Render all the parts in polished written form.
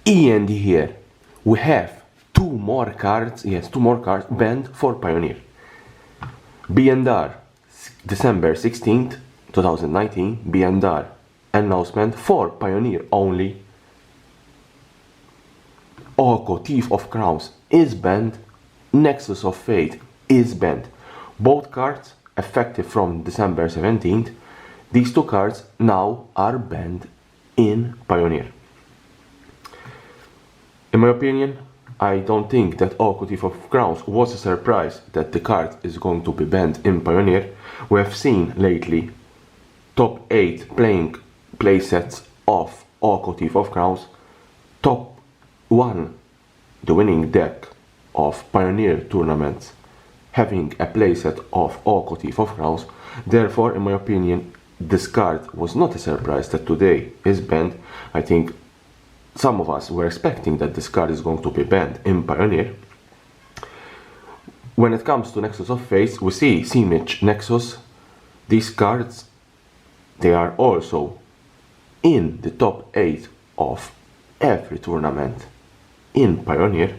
E.N.D here. We have two more cards banned for Pioneer. B&R, December 16th, 2019, B&R announcement for Pioneer only. Oko Thief of Crowns is banned. Nexus of Fate is banned. Both cards effective from December 17th. These two cards now are banned in Pioneer. In my opinion, I don't think that Oko Thief of Crowns was a surprise that the card is going to be banned in Pioneer. We have seen lately top 8 playsets of Oko Thief of Crowns, top 1, the winning deck of Pioneer tournaments, having a playset of Oko Thief of Crowns. Therefore, in my opinion, this card was not a surprise that today is banned. I think some of us were expecting that this card is going to be banned in Pioneer. When it comes to Nexus of Fate, we see Simic Nexus. These cards, they are also in the top 8 of every tournament in Pioneer.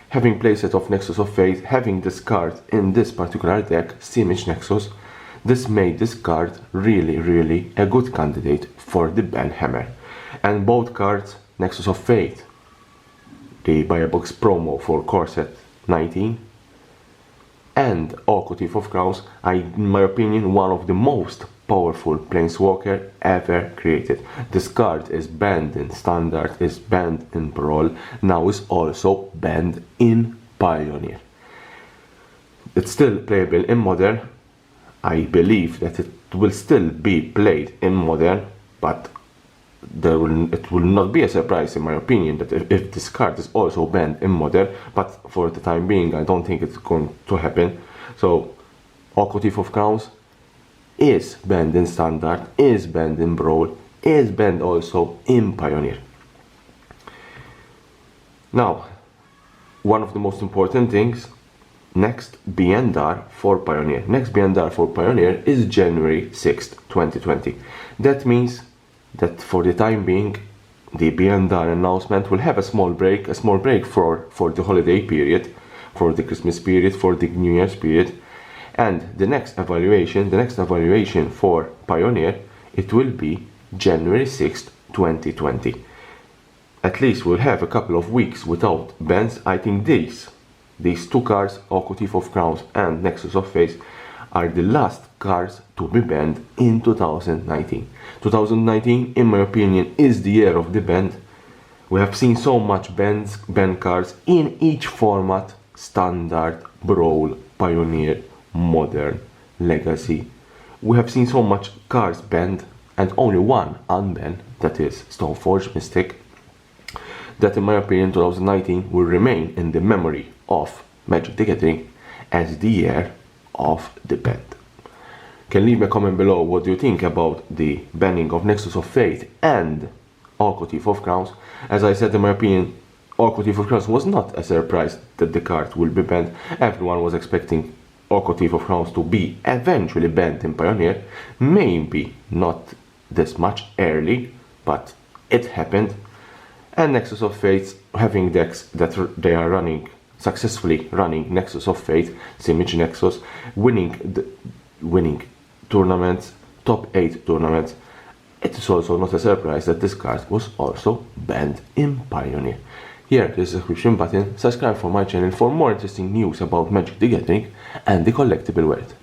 Having playset of Nexus of Fate, having this card in this particular deck, Simic Nexus, this made this card really a good candidate for the ban hammer. And both cards, Nexus of Fate, the buy a box promo for Corset 19, and Oko Thief of Crowns, in my opinion, one of the most powerful planeswalker ever created. This card is banned in Standard, is banned in Brawl, now is also banned in Pioneer. It's still playable in Modern. I believe that it will still be played in Modern, but it will not be a surprise, in my opinion, that if this card is also banned in Modern, but for the time being I don't think it's going to happen. So Oko Thief of Crowns is banned in Standard, is banned in Brawl, is banned also in Pioneer. Now, one of the most important things, next B&R for Pioneer. Next B&R for Pioneer is January 6th, 2020. That means that for the time being, the B&R announcement will have a small break for the holiday period, for the Christmas period, for the New Year's period. And the next evaluation for Pioneer, it will be January 6th, 2020. At least we'll have a couple of weeks without bans. I think these two cards, Oko Thief of Crowns and Nexus of Fate, are the last cards to be banned in 2019. 2019, in my opinion, is the year of the ban. We have seen so much ban cards in each format: Standard, Brawl, Pioneer, Modern, Legacy. We have seen so much cards banned and only one unbanned, that is Stoneforge Mystic, that in my opinion 2019 will remain in the memory of Magic the Gathering as the year of the ban. Can leave me a comment below what do you think about the banning of Nexus of Fate and Oko Thief of Crowns. As I said, in my opinion, Oko Thief of Crowns was not a surprise that the card will be banned. Everyone was expecting Oko Thief of Crowns to be eventually banned in Pioneer. Maybe not this much early, but it happened. And Nexus of Fate, having decks that they are successfully running Nexus of Fate, Simic Nexus, winning tournaments, top 8 tournaments. It is also not a surprise that this card was also banned in Pioneer. Here is the subscription button, subscribe for my channel for more interesting news about Magic the Gathering and the collectible world.